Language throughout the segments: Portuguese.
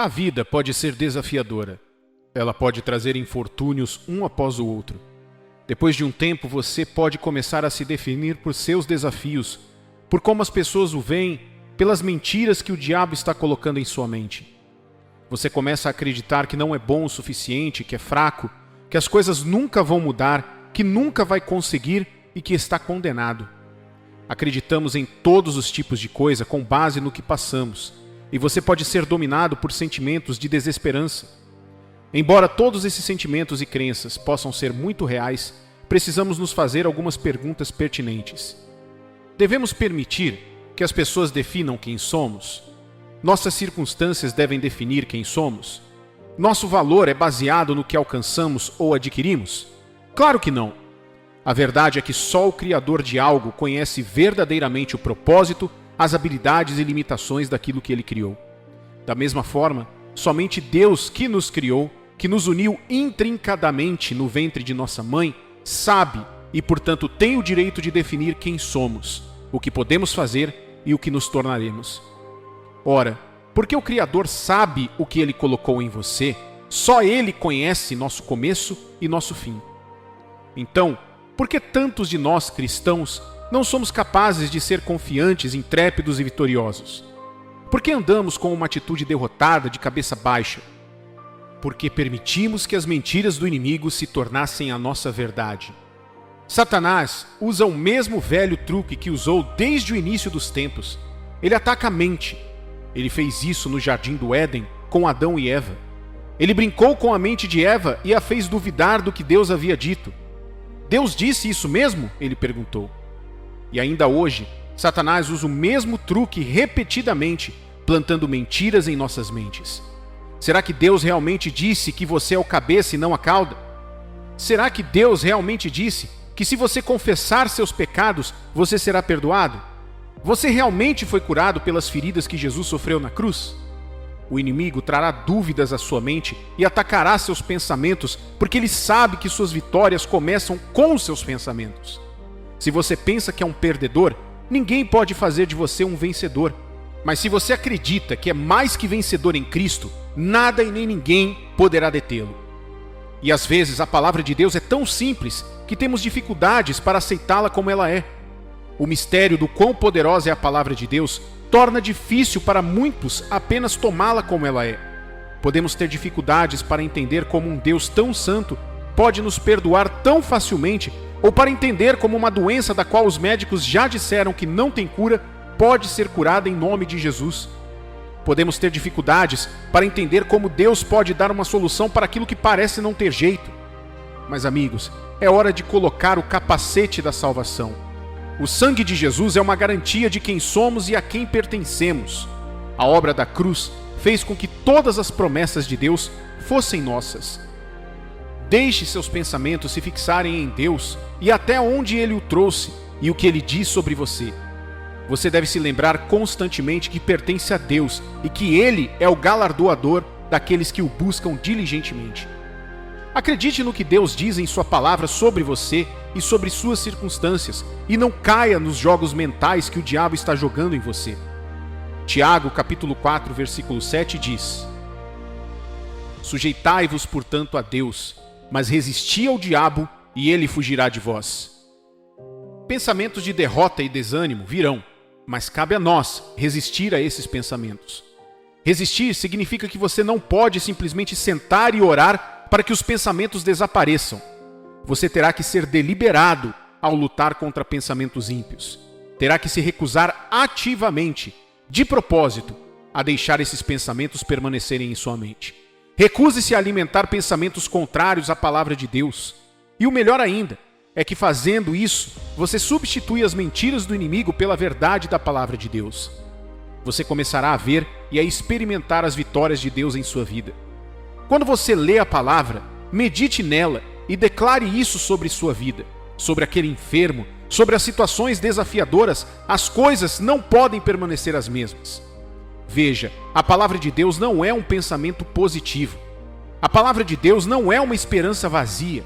A vida pode ser desafiadora. Ela pode trazer infortúnios um após o outro. Depois de um tempo, você pode começar a se definir por seus desafios, por como as pessoas o veem, pelas mentiras que o diabo está colocando em sua mente. Você começa a acreditar que não é bom o suficiente, que é fraco, que as coisas nunca vão mudar, que nunca vai conseguir e que está condenado. Acreditamos em todos os tipos de coisa com base no que passamos, e você pode ser dominado por sentimentos de desesperança. Embora todos esses sentimentos e crenças possam ser muito reais, precisamos nos fazer algumas perguntas pertinentes. Devemos permitir que as pessoas definam quem somos? Nossas circunstâncias devem definir quem somos? Nosso valor é baseado no que alcançamos ou adquirimos? Claro que não. A verdade é que só o Criador de algo conhece verdadeiramente o propósito, as habilidades e limitações daquilo que ele criou. Da mesma forma, somente Deus que nos criou, que nos uniu intrincadamente no ventre de nossa mãe, sabe e, portanto, tem o direito de definir quem somos, o que podemos fazer e o que nos tornaremos. Ora, porque o Criador sabe o que ele colocou em você, só ele conhece nosso começo e nosso fim. Então, por que tantos de nós cristãos não somos capazes de ser confiantes, intrépidos e vitoriosos? Por que andamos com uma atitude derrotada, de cabeça baixa? Porque permitimos que as mentiras do inimigo se tornassem a nossa verdade. Satanás usa o mesmo velho truque que usou desde o início dos tempos. Ele ataca a mente. Ele fez isso no Jardim do Éden com Adão e Eva. Ele brincou com a mente de Eva e a fez duvidar do que Deus havia dito. Deus disse isso mesmo? Ele perguntou. E ainda hoje, Satanás usa o mesmo truque repetidamente, plantando mentiras em nossas mentes. Será que Deus realmente disse que você é o cabeça e não a cauda? Será que Deus realmente disse que se você confessar seus pecados, você será perdoado? Você realmente foi curado pelas feridas que Jesus sofreu na cruz? O inimigo trará dúvidas à sua mente e atacará seus pensamentos, porque ele sabe que suas vitórias começam com os seus pensamentos. Se você pensa que é um perdedor, ninguém pode fazer de você um vencedor. Mas se você acredita que é mais que vencedor em Cristo, nada e nem ninguém poderá detê-lo. E às vezes a palavra de Deus é tão simples que temos dificuldades para aceitá-la como ela é. O mistério do quão poderosa é a palavra de Deus torna difícil para muitos apenas tomá-la como ela é. Podemos ter dificuldades para entender como um Deus tão santo pode nos perdoar tão facilmente, ou para entender como uma doença da qual os médicos já disseram que não tem cura pode ser curada em nome de Jesus. Podemos ter dificuldades para entender como Deus pode dar uma solução para aquilo que parece não ter jeito. Mas, amigos, é hora de colocar o capacete da salvação. O sangue de Jesus é uma garantia de quem somos e a quem pertencemos. A obra da cruz fez com que todas as promessas de Deus fossem nossas. Deixe seus pensamentos se fixarem em Deus e até onde Ele o trouxe e o que Ele diz sobre você. Você deve se lembrar constantemente que pertence a Deus e que Ele é o galardoador daqueles que o buscam diligentemente. Acredite no que Deus diz em sua palavra sobre você e sobre suas circunstâncias, e não caia nos jogos mentais que o diabo está jogando em você. Tiago, capítulo 4, versículo 7 diz: Sujeitai-vos, portanto, a Deus, mas resisti ao diabo, e ele fugirá de vós. Pensamentos de derrota e desânimo virão, mas cabe a nós resistir a esses pensamentos. Resistir significa que você não pode simplesmente sentar e orar para que os pensamentos desapareçam. Você terá que ser deliberado ao lutar contra pensamentos ímpios. Terá que se recusar ativamente, de propósito, a deixar esses pensamentos permanecerem em sua mente. Recuse-se a alimentar pensamentos contrários à palavra de Deus. E o melhor ainda é que, fazendo isso, você substitui as mentiras do inimigo pela verdade da palavra de Deus. Você começará a ver e a experimentar as vitórias de Deus em sua vida. Quando você lê a palavra, medite nela e declare isso sobre sua vida, sobre aquele enfermo, sobre as situações desafiadoras. As coisas não podem permanecer as mesmas. Veja, a palavra de Deus não é um pensamento positivo. A palavra de Deus não é uma esperança vazia.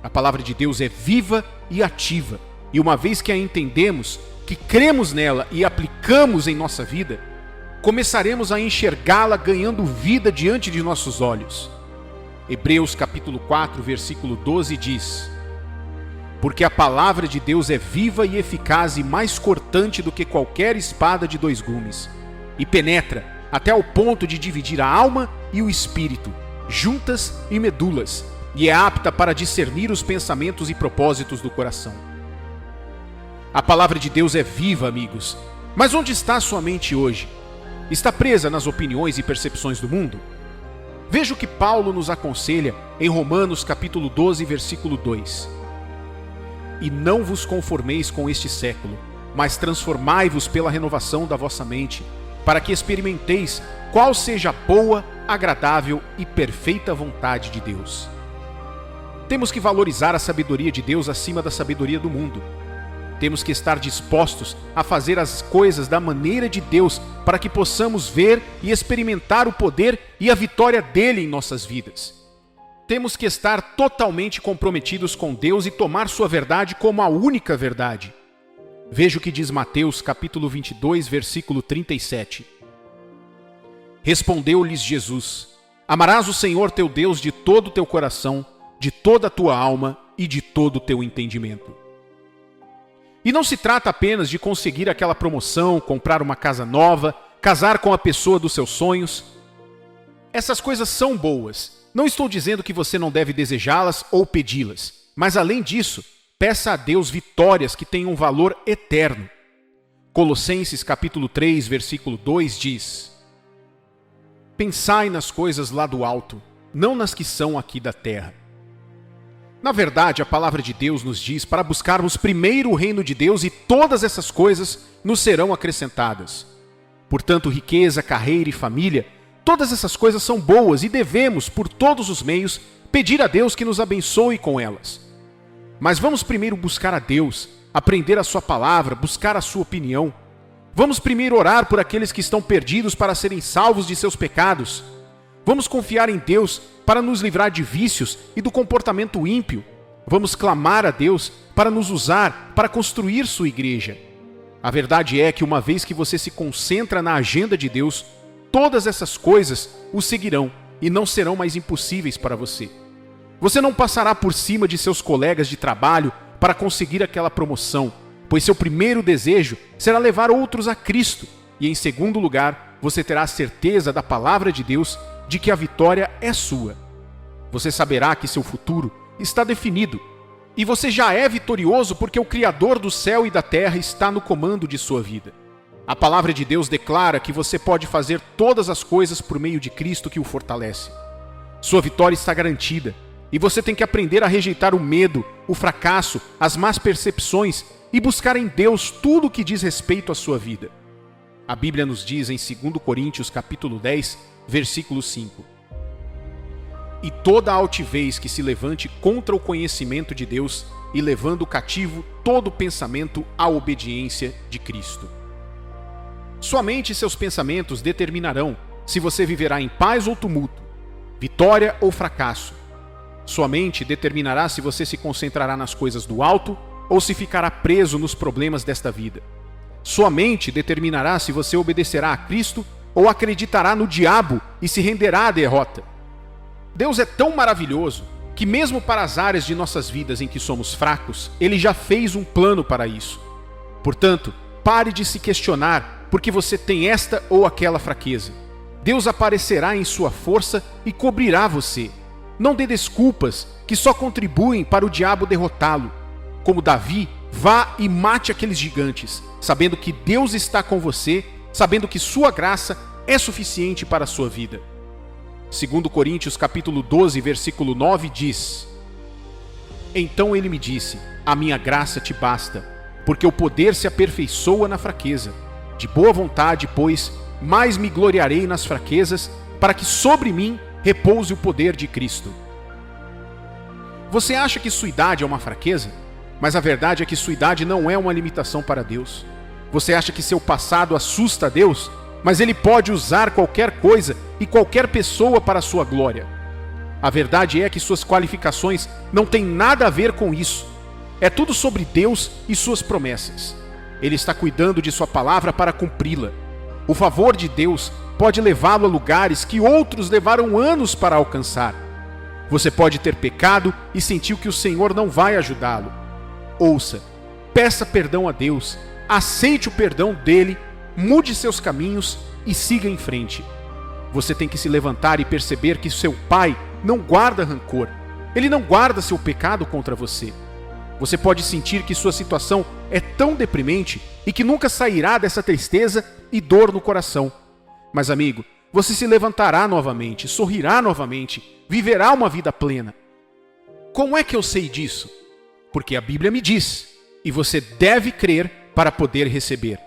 A palavra de Deus é viva e ativa. E uma vez que a entendemos, que cremos nela e aplicamos em nossa vida, começaremos a enxergá-la ganhando vida diante de nossos olhos. Hebreus capítulo 4, versículo 12 diz: porque a palavra de Deus é viva e eficaz e mais cortante do que qualquer espada de 2 gumes, e penetra até ao ponto de dividir a alma e o espírito, juntas e medulas, e é apta para discernir os pensamentos e propósitos do coração. A palavra de Deus é viva, amigos. Mas onde está a sua mente hoje? Está presa nas opiniões e percepções do mundo? Veja o que Paulo nos aconselha em Romanos capítulo 12, versículo 2. E não vos conformeis com este século, mas transformai-vos pela renovação da vossa mente, para que experimenteis qual seja a boa, agradável e perfeita vontade de Deus. Temos que valorizar a sabedoria de Deus acima da sabedoria do mundo. Temos que estar dispostos a fazer as coisas da maneira de Deus para que possamos ver e experimentar o poder e a vitória dele em nossas vidas. Temos que estar totalmente comprometidos com Deus e tomar sua verdade como a única verdade. Veja o que diz Mateus capítulo 22, versículo 37. Respondeu-lhes Jesus: amarás o Senhor teu Deus de todo o teu coração, de toda a tua alma e de todo o teu entendimento. E não se trata apenas de conseguir aquela promoção, comprar uma casa nova, casar com a pessoa dos seus sonhos. Essas coisas são boas. Não estou dizendo que você não deve desejá-las ou pedi-las, mas além disso, peça a Deus vitórias que tenham um valor eterno. Colossenses capítulo 3, versículo 2 diz: pensai nas coisas lá do alto, não nas que são aqui da terra. Na verdade, a palavra de Deus nos diz para buscarmos primeiro o reino de Deus e todas essas coisas nos serão acrescentadas. Portanto, riqueza, carreira e família, todas essas coisas são boas e devemos, por todos os meios, pedir a Deus que nos abençoe com elas. Mas vamos primeiro buscar a Deus, aprender a sua palavra, buscar a sua opinião. Vamos primeiro orar por aqueles que estão perdidos para serem salvos de seus pecados. Vamos confiar em Deus para nos livrar de vícios e do comportamento ímpio. Vamos clamar a Deus para nos usar para construir sua igreja. A verdade é que uma vez que você se concentra na agenda de Deus, todas essas coisas o seguirão e não serão mais impossíveis para você. Você não passará por cima de seus colegas de trabalho para conseguir aquela promoção, pois seu primeiro desejo será levar outros a Cristo. E em segundo lugar, você terá a certeza da palavra de Deus de que a vitória é sua. Você saberá que seu futuro está definido. E você já é vitorioso porque o Criador do céu e da terra está no comando de sua vida. A palavra de Deus declara que você pode fazer todas as coisas por meio de Cristo que o fortalece. Sua vitória está garantida. E você tem que aprender a rejeitar o medo, o fracasso, as más percepções e buscar em Deus tudo o que diz respeito à sua vida. A Bíblia nos diz em 2 Coríntios capítulo 10, versículo 5. E toda a altivez que se levante contra o conhecimento de Deus e levando cativo todo pensamento à obediência de Cristo. Somente seus pensamentos determinarão se você viverá em paz ou tumulto, vitória ou fracasso. Sua mente determinará se você se concentrará nas coisas do alto ou se ficará preso nos problemas desta vida. Sua mente determinará se você obedecerá a Cristo ou acreditará no diabo e se renderá à derrota. Deus é tão maravilhoso que mesmo para as áreas de nossas vidas em que somos fracos, Ele já fez um plano para isso. Portanto, pare de se questionar porque você tem esta ou aquela fraqueza. Deus aparecerá em sua força e cobrirá você. Não dê desculpas que só contribuem para o diabo derrotá-lo. Como Davi, vá e mate aqueles gigantes, sabendo que Deus está com você, sabendo que sua graça é suficiente para a sua vida. 2 Coríntios capítulo 12, versículo 9 diz: então ele me disse, a minha graça te basta, porque o poder se aperfeiçoa na fraqueza. De boa vontade, pois, mais me gloriarei nas fraquezas, para que sobre mim repouse o poder de Cristo. Você acha que sua idade é uma fraqueza? Mas a verdade é que sua idade não é uma limitação para Deus. Você acha que seu passado assusta a Deus? Mas Ele pode usar qualquer coisa e qualquer pessoa para a sua glória. A verdade é que suas qualificações não têm nada a ver com isso. É tudo sobre Deus e suas promessas. Ele está cuidando de sua palavra para cumpri-la. O favor de Deus pode levá-lo a lugares que outros levaram anos para alcançar. Você pode ter pecado e sentir que o Senhor não vai ajudá-lo. Ouça, peça perdão a Deus, aceite o perdão dele, mude seus caminhos e siga em frente. Você tem que se levantar e perceber que seu Pai não guarda rancor. Ele não guarda seu pecado contra você. Você pode sentir que sua situação é tão deprimente e que nunca sairá dessa tristeza e dor no coração. Mas, amigo, você se levantará novamente, sorrirá novamente, viverá uma vida plena. Como é que eu sei disso? Porque a Bíblia me diz, e você deve crer para poder receber.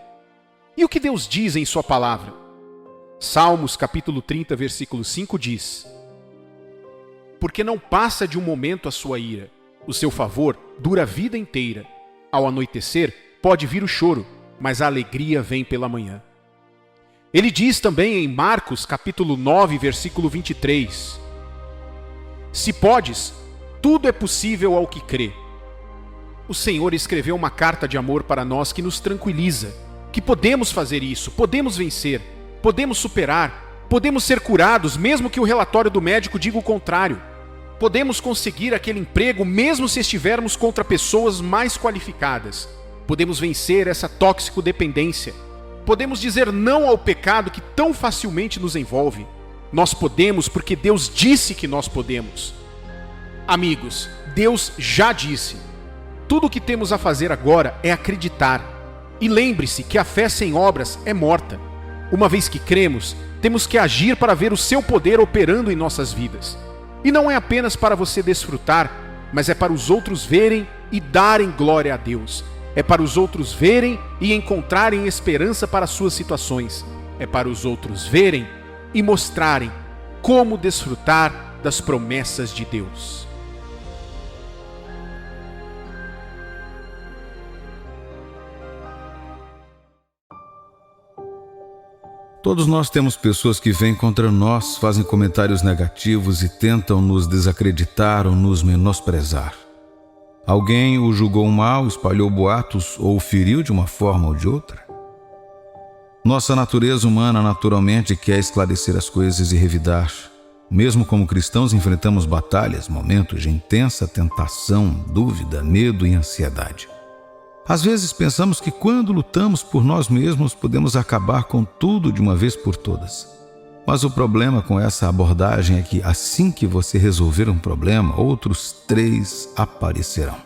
E o que Deus diz em sua palavra? Salmos capítulo 30, versículo 5 diz: porque não passa de um momento a sua ira, o seu favor dura a vida inteira. Ao anoitecer pode vir o choro, mas a alegria vem pela manhã. Ele diz também em Marcos capítulo 9, versículo 23: se podes, tudo é possível ao que crê. O Senhor escreveu uma carta de amor para nós que nos tranquiliza, que podemos fazer isso, podemos vencer, podemos superar, podemos ser curados mesmo que o relatório do médico diga o contrário. Podemos conseguir aquele emprego mesmo se estivermos contra pessoas mais qualificadas. Podemos vencer essa toxicodependência. Podemos dizer não ao pecado que tão facilmente nos envolve. Nós podemos porque Deus disse que nós podemos. Amigos, Deus já disse. Tudo o que temos a fazer agora é acreditar. E lembre-se que a fé sem obras é morta. Uma vez que cremos, temos que agir para ver o seu poder operando em nossas vidas. E não é apenas para você desfrutar, mas é para os outros verem e darem glória a Deus. É para os outros verem e encontrarem esperança para suas situações. É para os outros verem e mostrarem como desfrutar das promessas de Deus. Todos nós temos pessoas que vêm contra nós, fazem comentários negativos e tentam nos desacreditar ou nos menosprezar. Alguém o julgou mal, espalhou boatos ou o feriu de uma forma ou de outra? Nossa natureza humana naturalmente quer esclarecer as coisas e revidar. Mesmo como cristãos enfrentamos batalhas, momentos de intensa tentação, dúvida, medo e ansiedade. Às vezes pensamos que quando lutamos por nós mesmos podemos acabar com tudo de uma vez por todas. Mas o problema com essa abordagem é que assim que você resolver um problema, outros 3 aparecerão.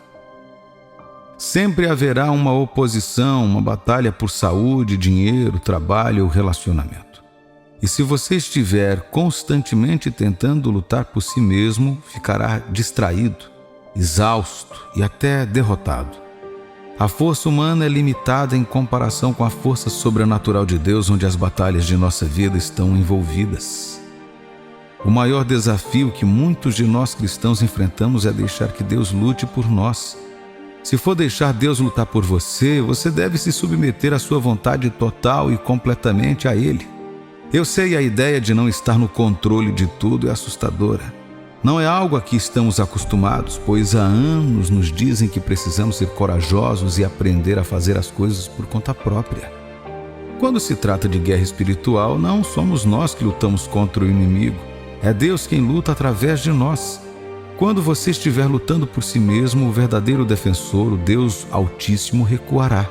Sempre haverá uma oposição, uma batalha por saúde, dinheiro, trabalho ou relacionamento. E se você estiver constantemente tentando lutar por si mesmo, ficará distraído, exausto e até derrotado. A força humana é limitada em comparação com a força sobrenatural de Deus, onde as batalhas de nossa vida estão envolvidas. O maior desafio que muitos de nós cristãos enfrentamos é deixar que Deus lute por nós. Se for deixar Deus lutar por você, você deve se submeter à sua vontade total e completamente a Ele. Eu sei, a ideia de não estar no controle de tudo é assustadora. Não é algo a que estamos acostumados, pois há anos nos dizem que precisamos ser corajosos e aprender a fazer as coisas por conta própria. Quando se trata de guerra espiritual, não somos nós que lutamos contra o inimigo, é Deus quem luta através de nós. Quando você estiver lutando por si mesmo, o verdadeiro defensor, o Deus Altíssimo, recuará.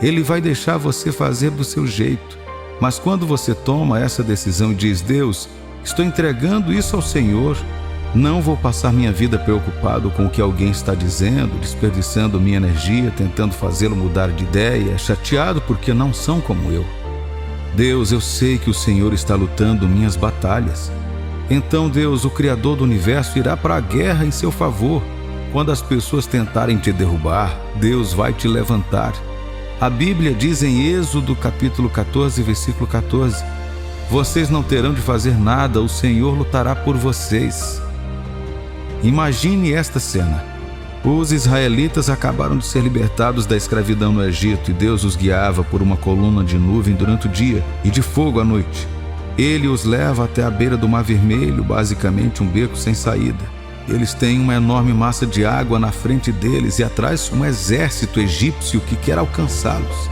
Ele vai deixar você fazer do seu jeito, mas quando você toma essa decisão e diz: Deus, estou entregando isso ao Senhor, não vou passar minha vida preocupado com o que alguém está dizendo, desperdiçando minha energia, tentando fazê-lo mudar de ideia, chateado porque não são como eu. Deus, eu sei que o Senhor está lutando minhas batalhas. Então Deus, o Criador do Universo, irá para a guerra em seu favor. Quando as pessoas tentarem te derrubar, Deus vai te levantar. A Bíblia diz em Êxodo capítulo 14, versículo 14: vocês não terão de fazer nada, o Senhor lutará por vocês. Imagine esta cena. Os israelitas acabaram de ser libertados da escravidão no Egito e Deus os guiava por uma coluna de nuvem durante o dia e de fogo à noite. Ele os leva até a beira do Mar Vermelho, basicamente um beco sem saída. Eles têm uma enorme massa de água na frente deles e atrás um exército egípcio que quer alcançá-los.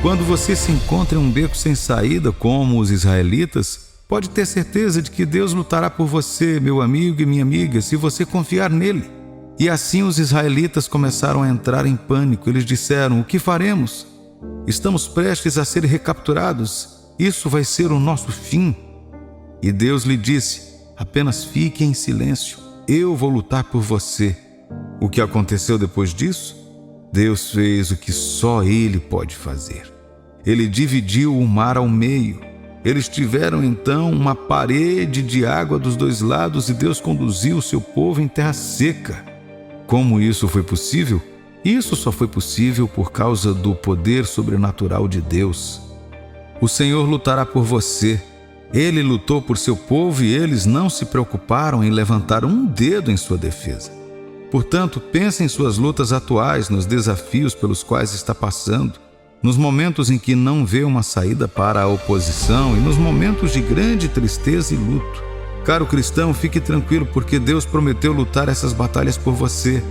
Quando você se encontra em um beco sem saída, como os israelitas, pode ter certeza de que Deus lutará por você, meu amigo e minha amiga, se você confiar nele. E assim os israelitas começaram a entrar em pânico. Eles disseram: o que faremos? Estamos prestes a ser recapturados. Isso vai ser o nosso fim. E Deus lhe disse: apenas fique em silêncio. Eu vou lutar por você. O que aconteceu depois disso? Deus fez o que só Ele pode fazer. Ele dividiu o mar ao meio. Eles tiveram então uma parede de água dos dois lados e Deus conduziu o seu povo em terra seca. Como isso foi possível? Isso só foi possível por causa do poder sobrenatural de Deus. O Senhor lutará por você. Ele lutou por seu povo e eles não se preocuparam em levantar um dedo em sua defesa. Portanto, pense em suas lutas atuais, nos desafios pelos quais está passando, nos momentos em que não vê uma saída para a oposição e nos momentos de grande tristeza e luto. Caro cristão, fique tranquilo, porque Deus prometeu lutar essas batalhas por você.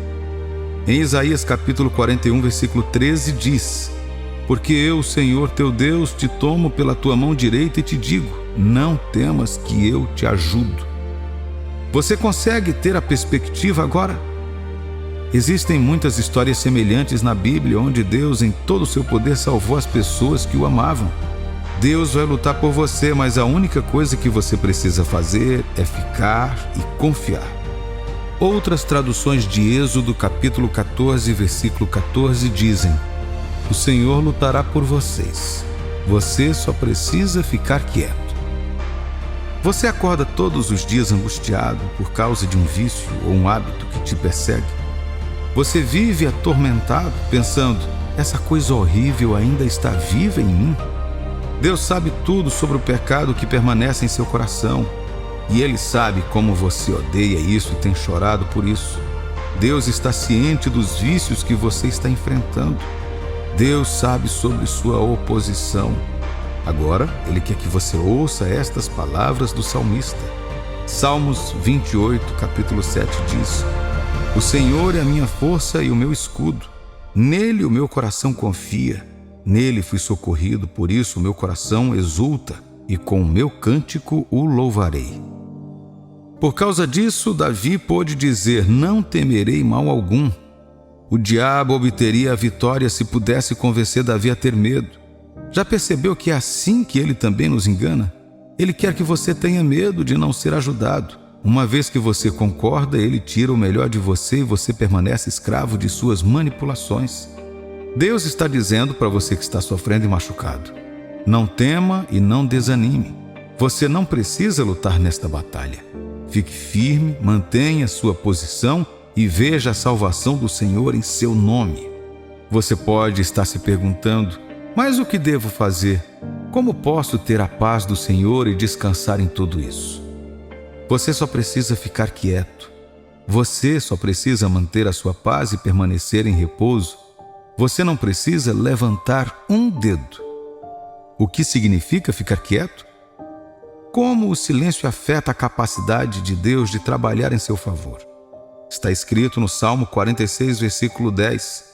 Em Isaías capítulo 41, versículo 13 diz: porque eu, Senhor teu Deus, te tomo pela tua mão direita e te digo: não temas, que eu te ajudo. Você consegue ter a perspectiva agora? Existem muitas histórias semelhantes na Bíblia, onde Deus, em todo o seu poder, salvou as pessoas que o amavam. Deus vai lutar por você, mas a única coisa que você precisa fazer é ficar e confiar. Outras traduções de Êxodo capítulo 14, versículo 14 dizem: o Senhor lutará por vocês. Você só precisa ficar quieto. Você acorda todos os dias angustiado por causa de um vício ou um hábito que te persegue? Você vive atormentado, pensando: essa coisa horrível ainda está viva em mim? Deus sabe tudo sobre o pecado que permanece em seu coração. E Ele sabe como você odeia isso e tem chorado por isso. Deus está ciente dos vícios que você está enfrentando. Deus sabe sobre sua oposição. Agora, Ele quer que você ouça estas palavras do salmista. Salmos 28, capítulo 7 diz: o Senhor é a minha força e o meu escudo. Nele o meu coração confia. Nele fui socorrido, por isso o meu coração exulta, e com o meu cântico o louvarei. Por causa disso, Davi pôde dizer: não temerei mal algum. O diabo obteria a vitória se pudesse convencer Davi a ter medo. Já percebeu que é assim que ele também nos engana? Ele quer que você tenha medo de não ser ajudado. Uma vez que você concorda, ele tira o melhor de você e você permanece escravo de suas manipulações. Deus está dizendo para você que está sofrendo e machucado: não tema e não desanime. Você não precisa lutar nesta batalha. Fique firme, mantenha sua posição e veja a salvação do Senhor em seu nome. Você pode estar se perguntando: mas o que devo fazer? Como posso ter a paz do Senhor e descansar em tudo isso? Você só precisa ficar quieto. Você só precisa manter a sua paz e permanecer em repouso. Você não precisa levantar um dedo. O que significa ficar quieto? Como o silêncio afeta a capacidade de Deus de trabalhar em seu favor. Está escrito no Salmo 46, versículo 10.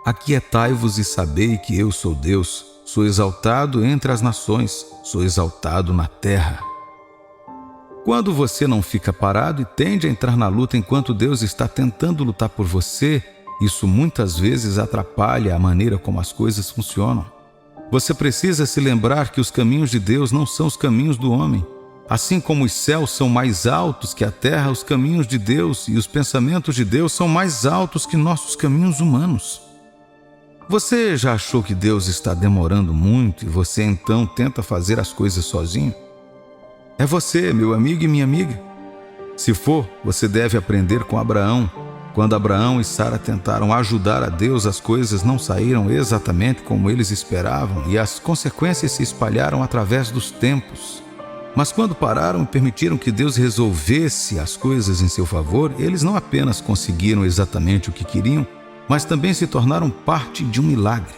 Aquietai-vos e sabei que eu sou Deus, sou exaltado entre as nações, sou exaltado na terra. Quando você não fica parado e tende a entrar na luta enquanto Deus está tentando lutar por você, isso muitas vezes atrapalha a maneira como as coisas funcionam. Você precisa se lembrar que os caminhos de Deus não são os caminhos do homem. Assim como os céus são mais altos que a terra, os caminhos de Deus e os pensamentos de Deus são mais altos que nossos caminhos humanos. Você já achou que Deus está demorando muito e você então tenta fazer as coisas sozinho? É você, meu amigo e minha amiga. Se for, você deve aprender com Abraão. Quando Abraão e Sara tentaram ajudar a Deus, as coisas não saíram exatamente como eles esperavam e as consequências se espalharam através dos tempos. Mas quando pararam e permitiram que Deus resolvesse as coisas em seu favor, eles não apenas conseguiram exatamente o que queriam, mas também se tornaram parte de um milagre.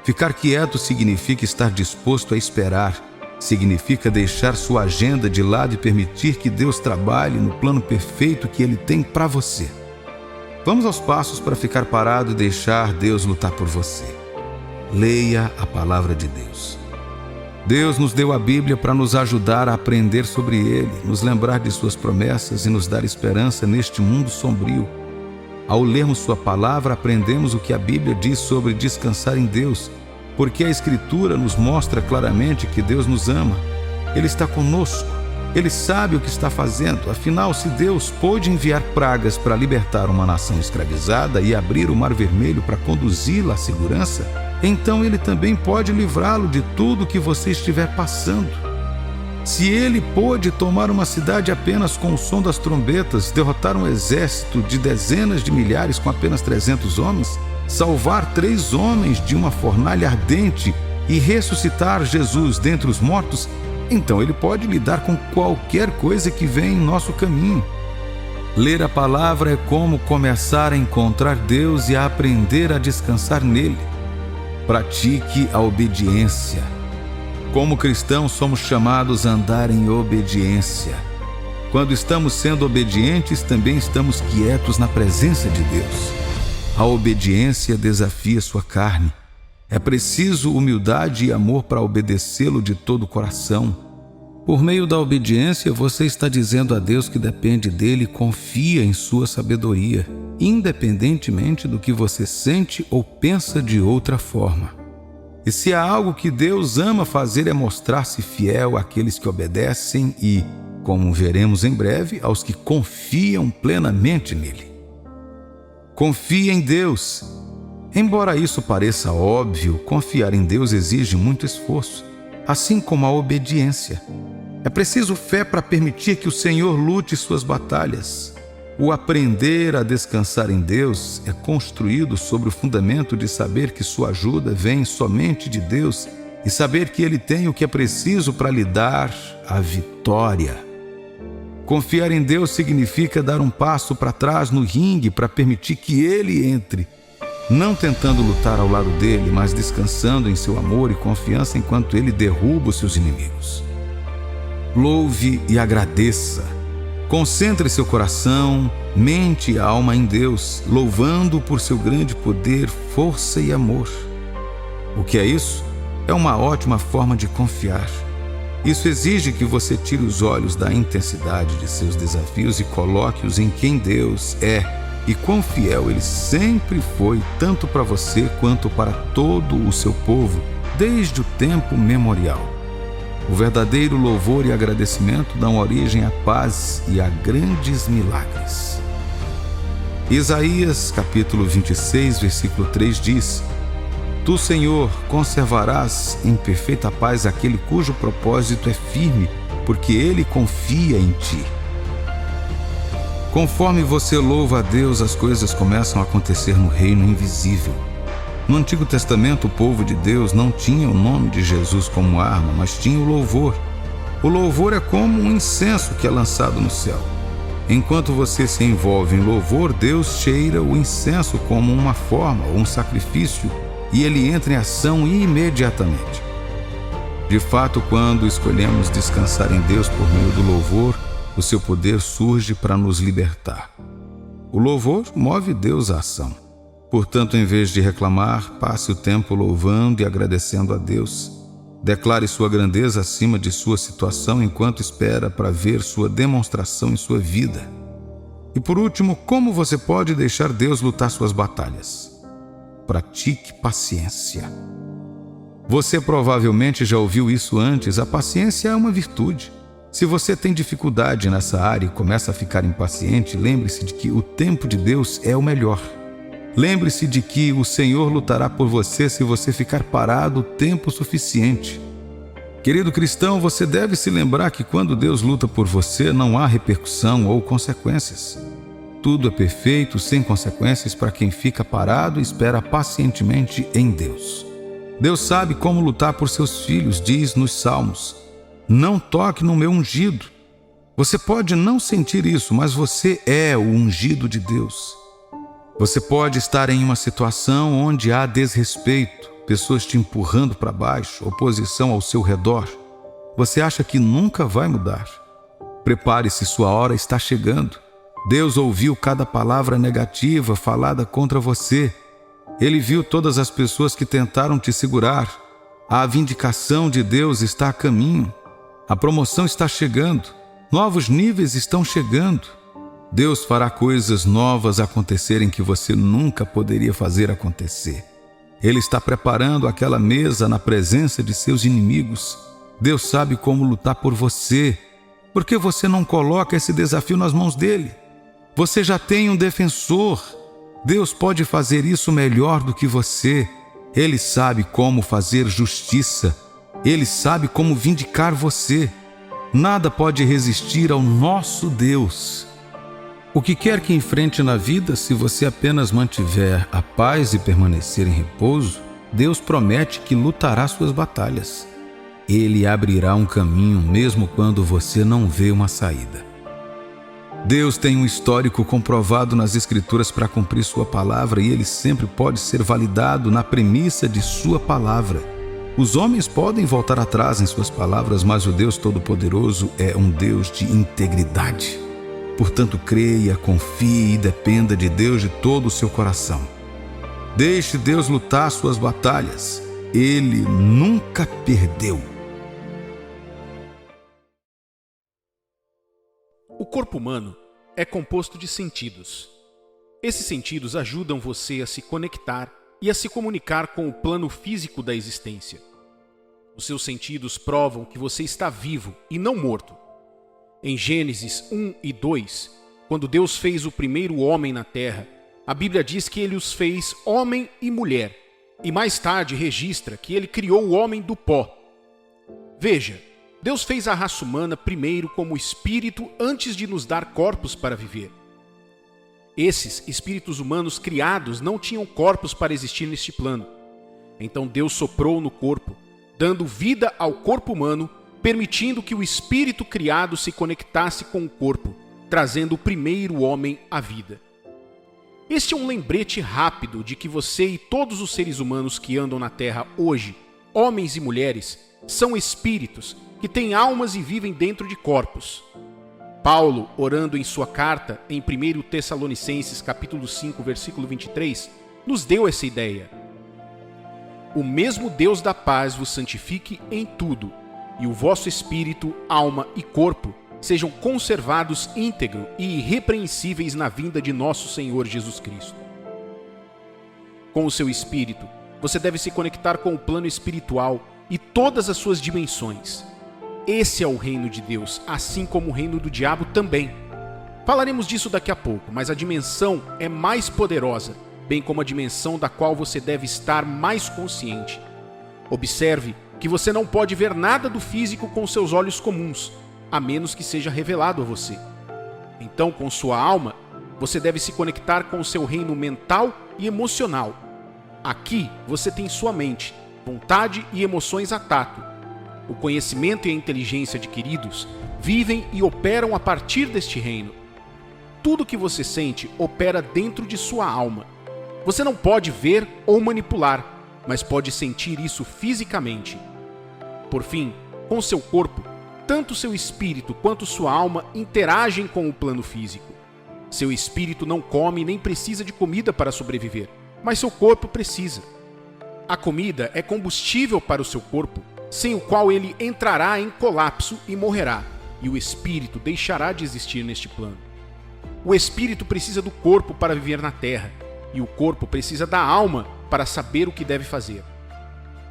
Ficar quieto significa estar disposto a esperar. Significa deixar sua agenda de lado e permitir que Deus trabalhe no plano perfeito que Ele tem para você. Vamos aos passos para ficar parado e deixar Deus lutar por você. leia a palavra de Deus. Deus nos deu a Bíblia para nos ajudar a aprender sobre Ele, nos lembrar de suas promessas e nos dar esperança neste mundo sombrio. Ao lermos sua palavra, aprendemos o que a Bíblia diz sobre descansar em Deus, porque a Escritura nos mostra claramente que Deus nos ama. Ele está conosco, Ele sabe o que está fazendo. Afinal, se Deus pôde enviar pragas para libertar uma nação escravizada e abrir o Mar Vermelho para conduzi-la à segurança, então Ele também pode livrá-lo de tudo que você estiver passando. Se Ele pôde tomar uma cidade apenas com o som das trombetas, derrotar um exército de dezenas de milhares com apenas 300 homens, salvar 3 homens de uma fornalha ardente e ressuscitar Jesus dentre os mortos, então Ele pode lidar com qualquer coisa que vem em nosso caminho. Ler a palavra é como começar a encontrar Deus e a aprender a descansar nele. Pratique a obediência. Como cristãos, somos chamados a andar em obediência. Quando estamos sendo obedientes, também estamos quietos na presença de Deus. A obediência desafia sua carne. É preciso humildade e amor para obedecê-lo de todo o coração. Por meio da obediência, você está dizendo a Deus que depende dele e confia em sua sabedoria, independentemente do que você sente ou pensa de outra forma. E se há algo que Deus ama fazer é mostrar-se fiel àqueles que obedecem e, como veremos em breve, aos que confiam plenamente nele. Confie em Deus. Embora isso pareça óbvio, confiar em Deus exige muito esforço, assim como a obediência. É preciso fé para permitir que o Senhor lute suas batalhas. O aprender a descansar em Deus é construído sobre o fundamento de saber que sua ajuda vem somente de Deus e saber que Ele tem o que é preciso para lhe dar a vitória. Confiar em Deus significa dar um passo para trás no ringue para permitir que Ele entre, não tentando lutar ao lado dele, mas descansando em seu amor e confiança enquanto Ele derruba os seus inimigos. Louve e agradeça. Concentre seu coração, mente e alma em Deus, louvando-o por seu grande poder, força e amor. O que é isso? É uma ótima forma de confiar. Isso exige que você tire os olhos da intensidade de seus desafios e coloque-os em quem Deus é e quão fiel Ele sempre foi, tanto para você quanto para todo o seu povo, desde o tempo memorial. O verdadeiro louvor e agradecimento dão origem à paz e a grandes milagres. Isaías, capítulo 26, versículo 3 diz: Tu, Senhor, conservarás em perfeita paz aquele cujo propósito é firme, porque ele confia em ti. Conforme você louva a Deus, as coisas começam a acontecer no reino invisível. No Antigo Testamento, o povo de Deus não tinha o nome de Jesus como arma, mas tinha o louvor. O louvor é como um incenso que é lançado no céu. Enquanto você se envolve em louvor, Deus cheira o incenso como uma forma ou um sacrifício e ele entra em ação imediatamente. De fato, quando escolhemos descansar em Deus por meio do louvor, o seu poder surge para nos libertar. O louvor move Deus à ação. Portanto, em vez de reclamar, passe o tempo louvando e agradecendo a Deus. Declare sua grandeza acima de sua situação enquanto espera para ver sua demonstração em sua vida. E por último, como você pode deixar Deus lutar suas batalhas? Pratique paciência. Você provavelmente já ouviu isso antes, a paciência é uma virtude. Se você tem dificuldade nessa área e começa a ficar impaciente, lembre-se de que o tempo de Deus é o melhor. Lembre-se de que o Senhor lutará por você se você ficar parado tempo suficiente. Querido cristão, você deve se lembrar que quando Deus luta por você, não há repercussão ou consequências. Tudo é perfeito, sem consequências para quem fica parado e espera pacientemente em Deus. Deus sabe como lutar por seus filhos, diz nos Salmos: Não toque no meu ungido. Você pode não sentir isso, mas você é o ungido de Deus. Você pode estar em uma situação onde há desrespeito, pessoas te empurrando para baixo, oposição ao seu redor. Você acha que nunca vai mudar. Prepare-se, sua hora está chegando. Deus ouviu cada palavra negativa falada contra você. Ele viu todas as pessoas que tentaram te segurar. A vindicação de Deus está a caminho. A promoção está chegando. Novos níveis estão chegando. Deus fará coisas novas acontecerem que você nunca poderia fazer acontecer. Ele está preparando aquela mesa na presença de seus inimigos. Deus sabe como lutar por você. Por que você não coloca esse desafio nas mãos dele? Você já tem um defensor. Deus pode fazer isso melhor do que você. Ele sabe como fazer justiça. Ele sabe como vindicar você. Nada pode resistir ao nosso Deus. O que quer que enfrente na vida, se você apenas mantiver a paz e permanecer em repouso, Deus promete que lutará suas batalhas. Ele abrirá um caminho mesmo quando você não vê uma saída. Deus tem um histórico comprovado nas Escrituras para cumprir sua palavra e ele sempre pode ser validado na premissa de sua palavra. Os homens podem voltar atrás em suas palavras, mas o Deus Todo-Poderoso é um Deus de integridade. Portanto, creia, confie e dependa de Deus de todo o seu coração. Deixe Deus lutar suas batalhas. Ele nunca perdeu. O corpo humano é composto de sentidos. Esses sentidos ajudam você a se conectar e a se comunicar com o plano físico da existência. Os seus sentidos provam que você está vivo e não morto. Em Gênesis 1 e 2, quando Deus fez o primeiro homem na terra, a Bíblia diz que ele os fez homem e mulher, e mais tarde registra que ele criou o homem do pó. Veja, Deus fez a raça humana primeiro como espírito antes de nos dar corpos para viver. Esses espíritos humanos criados não tinham corpos para existir neste plano. Então Deus soprou no corpo, dando vida ao corpo humano, permitindo que o espírito criado se conectasse com o corpo, trazendo o primeiro homem à vida. Este é um lembrete rápido de que você e todos os seres humanos que andam na Terra hoje, homens e mulheres, são espíritos que têm almas e vivem dentro de corpos. Paulo, orando em sua carta, em 1 Tessalonicenses capítulo 5, versículo 23, nos deu essa ideia. O mesmo Deus da paz vos santifique em tudo, e o vosso espírito, alma e corpo sejam conservados íntegro e irrepreensíveis na vinda de nosso Senhor Jesus Cristo. Com o seu espírito, você deve se conectar com o plano espiritual e todas as suas dimensões. Esse é o reino de Deus, assim como o reino do diabo também. Falaremos disso daqui a pouco, mas a dimensão é mais poderosa, bem como a dimensão da qual você deve estar mais consciente. Observe que você não pode ver nada do físico com seus olhos comuns, a menos que seja revelado a você. Então, com sua alma, você deve se conectar com o seu reino mental e emocional. Aqui, você tem sua mente, vontade e emoções a tato. O conhecimento e a inteligência adquiridos vivem e operam a partir deste reino. Tudo que você sente opera dentro de sua alma. Você não pode ver ou manipular, mas pode sentir isso fisicamente. Por fim, com seu corpo, tanto seu espírito quanto sua alma interagem com o plano físico. Seu espírito não come nem precisa de comida para sobreviver, mas seu corpo precisa. A comida é combustível para o seu corpo, sem o qual ele entrará em colapso e morrerá, e o espírito deixará de existir neste plano. O espírito precisa do corpo para viver na terra, e o corpo precisa da alma para saber o que deve fazer.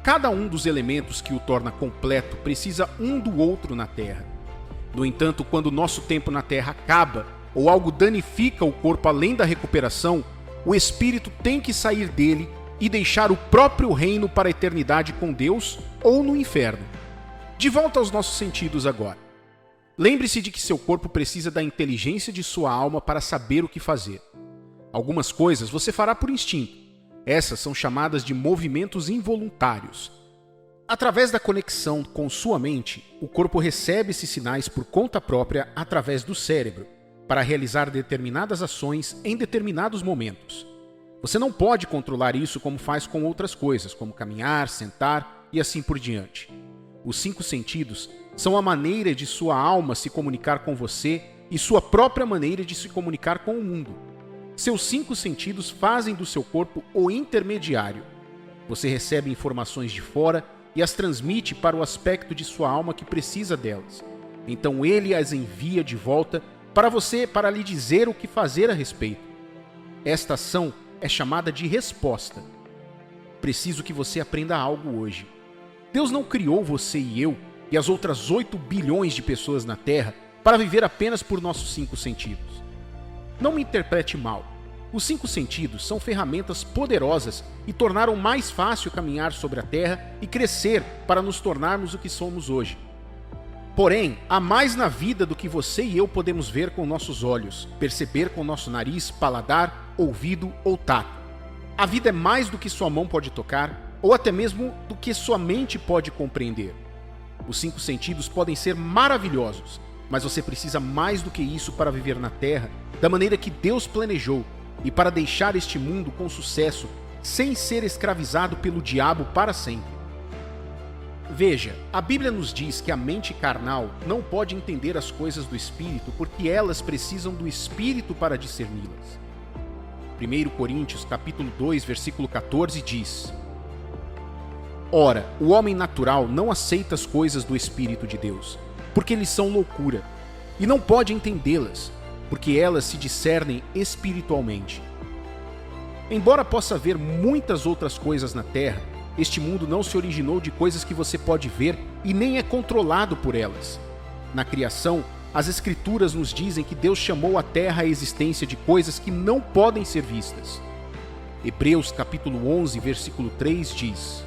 Cada um dos elementos que o torna completo precisa um do outro na terra. No entanto, quando o nosso tempo na terra acaba, ou algo danifica o corpo além da recuperação, o espírito tem que sair dele e deixar o próprio reino para a eternidade com Deus ou no inferno. De volta aos nossos sentidos agora. Lembre-se de que seu corpo precisa da inteligência de sua alma para saber o que fazer. Algumas coisas você fará por instinto. Essas são chamadas de movimentos involuntários. Através da conexão com sua mente, o corpo recebe esses sinais por conta própria através do cérebro, para realizar determinadas ações em determinados momentos. Você não pode controlar isso como faz com outras coisas, como caminhar, sentar e assim por diante. Os 5 sentidos são a maneira de sua alma se comunicar com você e sua própria maneira de se comunicar com o mundo. Seus 5 sentidos fazem do seu corpo o intermediário. Você recebe informações de fora e as transmite para o aspecto de sua alma que precisa delas. Então ele as envia de volta para você para lhe dizer o que fazer a respeito. Esta ação é chamada de resposta. Preciso que você aprenda algo hoje. Deus não criou você e eu e as outras 8 bilhões de pessoas na Terra para viver apenas por nossos 5 sentidos. Não me interprete mal. Os 5 sentidos são ferramentas poderosas e tornaram mais fácil caminhar sobre a Terra e crescer para nos tornarmos o que somos hoje. Porém, há mais na vida do que você e eu podemos ver com nossos olhos, perceber com nosso nariz, paladar, ouvido ou tato. A vida é mais do que sua mão pode tocar, ou até mesmo do que sua mente pode compreender. Os 5 sentidos podem ser maravilhosos, mas você precisa mais do que isso para viver na Terra da maneira que Deus planejou e para deixar este mundo com sucesso, sem ser escravizado pelo diabo para sempre. Veja, a Bíblia nos diz que a mente carnal não pode entender as coisas do Espírito porque elas precisam do Espírito para discerni-las. 1 Coríntios capítulo 2, versículo 14 diz: Ora, o homem natural não aceita as coisas do Espírito de Deus, porque eles são loucura, e não pode entendê-las, porque elas se discernem espiritualmente. Embora possa haver muitas outras coisas na Terra, este mundo não se originou de coisas que você pode ver e nem é controlado por elas. Na criação, as Escrituras nos dizem que Deus chamou a Terra à existência de coisas que não podem ser vistas. Hebreus capítulo 11, versículo 3 diz: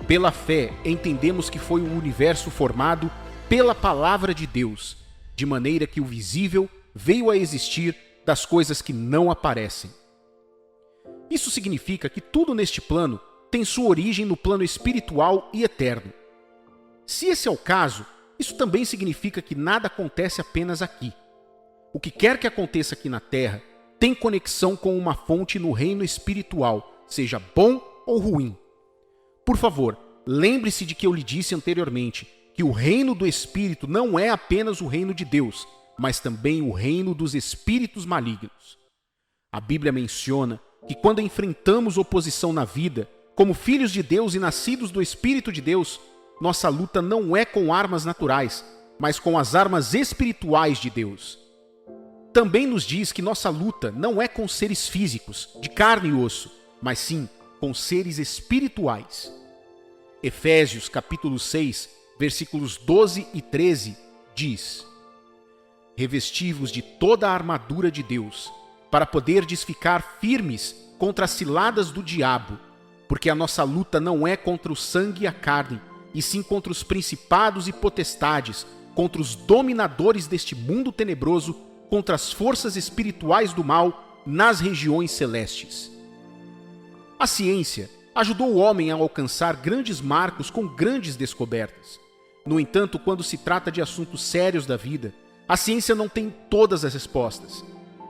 Pela fé, entendemos que foi o universo formado pela palavra de Deus, de maneira que o visível veio a existir das coisas que não aparecem. Isso significa que tudo neste plano tem sua origem no plano espiritual e eterno. Se esse é o caso, isso também significa que nada acontece apenas aqui. O que quer que aconteça aqui na Terra tem conexão com uma fonte no reino espiritual, seja bom ou ruim. Por favor, lembre-se de que eu lhe disse anteriormente que o reino do Espírito não é apenas o reino de Deus, mas também o reino dos espíritos malignos. A Bíblia menciona que quando enfrentamos oposição na vida, como filhos de Deus e nascidos do Espírito de Deus, nossa luta não é com armas naturais, mas com as armas espirituais de Deus. Também nos diz que nossa luta não é com seres físicos, de carne e osso, mas sim com seres espirituais. Efésios capítulo 6, versículos 12 e 13 diz: Revesti-vos de toda a armadura de Deus, para poderdes ficar firmes contra as ciladas do diabo, porque a nossa luta não é contra o sangue e a carne, e sim contra os principados e potestades, contra os dominadores deste mundo tenebroso, contra as forças espirituais do mal nas regiões celestes. A ciência ajudou o homem a alcançar grandes marcos com grandes descobertas. No entanto, quando se trata de assuntos sérios da vida, a ciência não tem todas as respostas.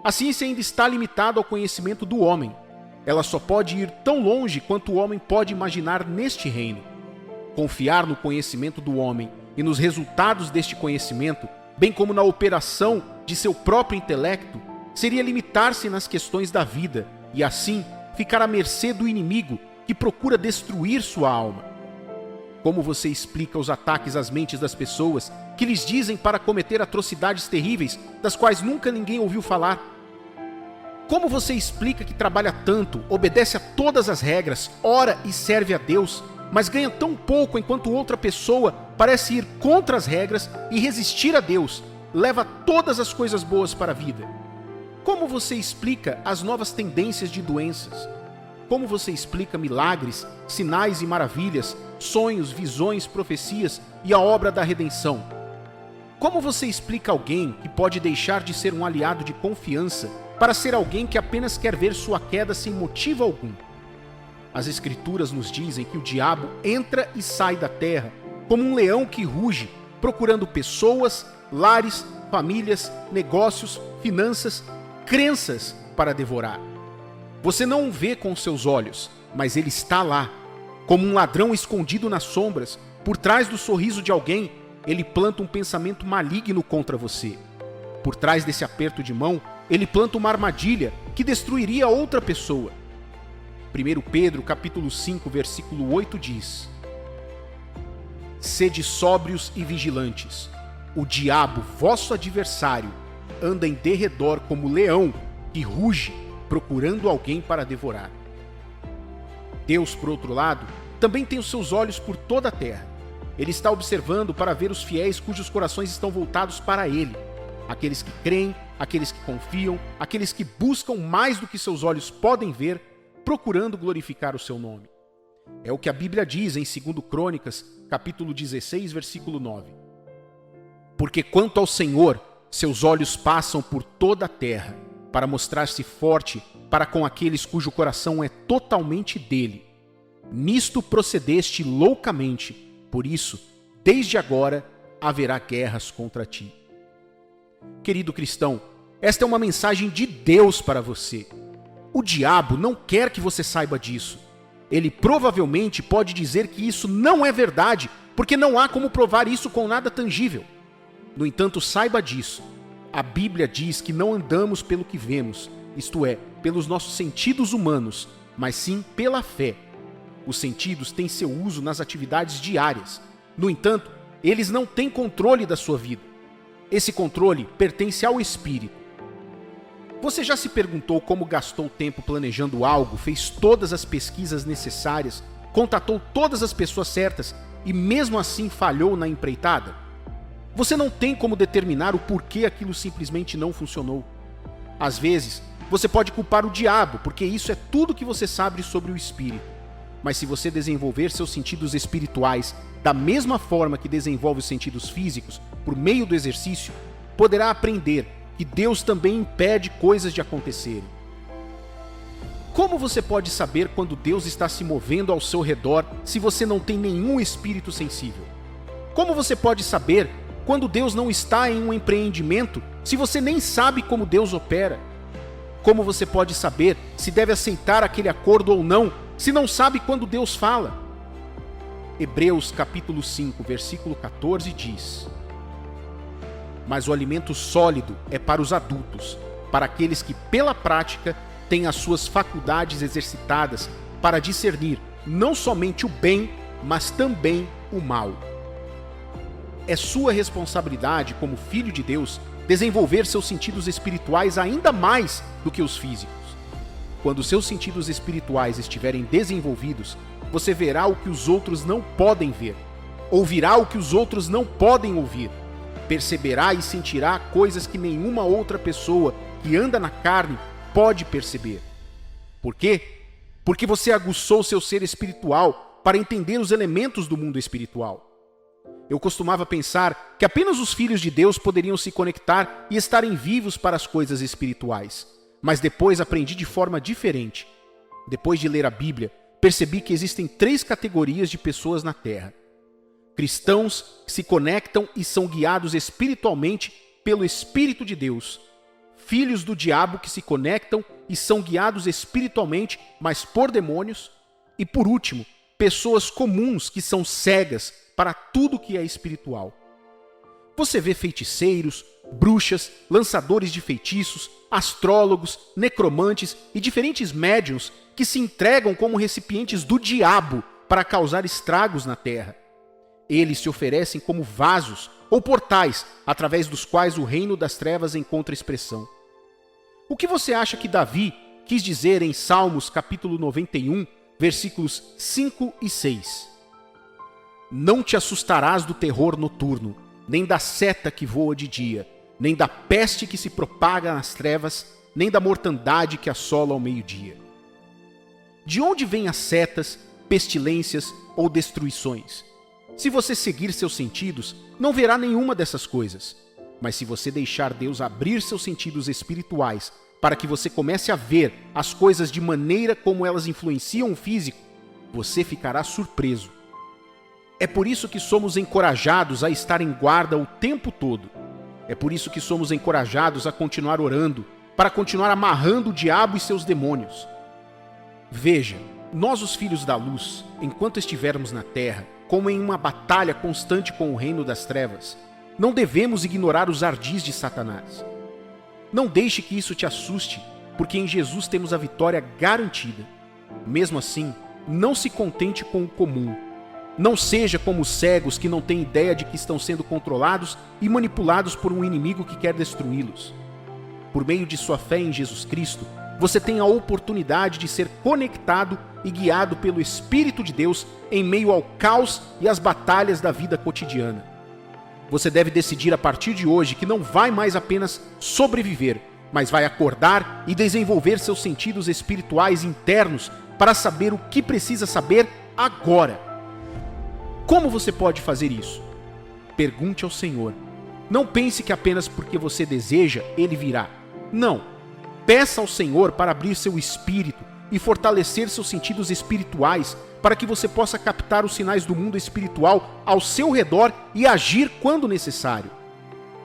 A ciência ainda está limitada ao conhecimento do homem. Ela só pode ir tão longe quanto o homem pode imaginar neste reino. Confiar no conhecimento do homem e nos resultados deste conhecimento, bem como na operação de seu próprio intelecto, seria limitar-se nas questões da vida e, assim, ficar à mercê do inimigo que procura destruir sua alma. Como você explica os ataques às mentes das pessoas que lhes dizem para cometer atrocidades terríveis das quais nunca ninguém ouviu falar? Como você explica que trabalha tanto, obedece a todas as regras, ora e serve a Deus, mas ganha tão pouco enquanto outra pessoa parece ir contra as regras e resistir a Deus, leva todas as coisas boas para a vida? Como você explica as novas tendências de doenças? Como você explica milagres, sinais e maravilhas, sonhos, visões, profecias e a obra da redenção? Como você explica alguém que pode deixar de ser um aliado de confiança para ser alguém que apenas quer ver sua queda sem motivo algum? As Escrituras nos dizem que o diabo entra e sai da terra como um leão que ruge, procurando pessoas, lares, famílias, negócios, finanças, crenças para devorar. Você não o vê com seus olhos, mas ele está lá. Como um ladrão escondido nas sombras, por trás do sorriso de alguém, ele planta um pensamento maligno contra você. Por trás desse aperto de mão, ele planta uma armadilha que destruiria outra pessoa. 1 Pedro, capítulo 5, versículo 8 diz: Sede sóbrios e vigilantes. O diabo, vosso adversário, anda em derredor como leão que ruge, procurando alguém para devorar. Deus, por outro lado, também tem os seus olhos por toda a terra. Ele está observando para ver os fiéis cujos corações estão voltados para Ele. Aqueles que creem, aqueles que confiam, aqueles que buscam mais do que seus olhos podem ver, procurando glorificar o seu nome. É o que a Bíblia diz em 2 Crônicas, capítulo 16, versículo 9. Porque quanto ao Senhor, seus olhos passam por toda a terra, para mostrar-se forte para com aqueles cujo coração é totalmente dele. Nisto procedeste loucamente, por isso, desde agora, haverá guerras contra ti. Querido cristão, esta é uma mensagem de Deus para você. O diabo não quer que você saiba disso. Ele provavelmente pode dizer que isso não é verdade, porque não há como provar isso com nada tangível. No entanto, saiba disso. A Bíblia diz que não andamos pelo que vemos, isto é, pelos nossos sentidos humanos, mas sim pela fé. Os sentidos têm seu uso nas atividades diárias. No entanto, eles não têm controle da sua vida. Esse controle pertence ao Espírito. Você já se perguntou como gastou tempo planejando algo, fez todas as pesquisas necessárias, contatou todas as pessoas certas e mesmo assim falhou na empreitada? Você não tem como determinar o porquê aquilo simplesmente não funcionou. Às vezes, você pode culpar o diabo, porque isso é tudo que você sabe sobre o Espírito. Mas se você desenvolver seus sentidos espirituais da mesma forma que desenvolve os sentidos físicos, por meio do exercício, poderá aprender que Deus também impede coisas de acontecerem. Como você pode saber quando Deus está se movendo ao seu redor se você não tem nenhum espírito sensível? Como você pode saber quando Deus não está em um empreendimento se você nem sabe como Deus opera? Como você pode saber se deve aceitar aquele acordo ou não se não sabe quando Deus fala? Hebreus capítulo 5, versículo 14 diz: Mas o alimento sólido é para os adultos, para aqueles que pela prática têm as suas faculdades exercitadas para discernir não somente o bem, mas também o mal. É sua responsabilidade como filho de Deus desenvolver seus sentidos espirituais ainda mais do que os físicos. Quando seus sentidos espirituais estiverem desenvolvidos, você verá o que os outros não podem ver, ouvirá o que os outros não podem ouvir, perceberá e sentirá coisas que nenhuma outra pessoa que anda na carne pode perceber. Por quê? Porque você aguçou seu ser espiritual para entender os elementos do mundo espiritual. Eu costumava pensar que apenas os filhos de Deus poderiam se conectar e estarem vivos para as coisas espirituais. Mas depois aprendi de forma diferente. Depois de ler a Bíblia, percebi que existem 3 categorias de pessoas na Terra. Cristãos que se conectam e são guiados espiritualmente pelo Espírito de Deus. Filhos do diabo que se conectam e são guiados espiritualmente, mas por demônios. E por último, pessoas comuns que são cegas para tudo que é espiritual. Você vê feiticeiros, bruxas, lançadores de feitiços, astrólogos, necromantes e diferentes médiuns que se entregam como recipientes do diabo para causar estragos na terra. Eles se oferecem como vasos ou portais através dos quais o reino das trevas encontra expressão. O que você acha que Davi quis dizer em Salmos capítulo 91, versículos 5 e 6? Não te assustarás do terror noturno, nem da seta que voa de dia, nem da peste que se propaga nas trevas, nem da mortandade que assola ao meio-dia. De onde vêm as setas, pestilências ou destruições? Se você seguir seus sentidos, não verá nenhuma dessas coisas. Mas se você deixar Deus abrir seus sentidos espirituais para que você comece a ver as coisas de maneira como elas influenciam o físico, você ficará surpreso. É por isso que somos encorajados a estar em guarda o tempo todo. É por isso que somos encorajados a continuar orando, para continuar amarrando o diabo e seus demônios. Veja, nós os filhos da luz, enquanto estivermos na terra, como em uma batalha constante com o reino das trevas, não devemos ignorar os ardis de Satanás. Não deixe que isso te assuste, porque em Jesus temos a vitória garantida. Mesmo assim, não se contente com o comum. Não seja como os cegos que não têm ideia de que estão sendo controlados e manipulados por um inimigo que quer destruí-los. Por meio de sua fé em Jesus Cristo, você tem a oportunidade de ser conectado e guiado pelo Espírito de Deus em meio ao caos e às batalhas da vida cotidiana. Você deve decidir a partir de hoje que não vai mais apenas sobreviver, mas vai acordar e desenvolver seus sentidos espirituais internos para saber o que precisa saber agora. Como você pode fazer isso? Pergunte ao Senhor. Não pense que apenas porque você deseja, Ele virá. Não. Peça ao Senhor para abrir seu espírito e fortalecer seus sentidos espirituais para que você possa captar os sinais do mundo espiritual ao seu redor e agir quando necessário.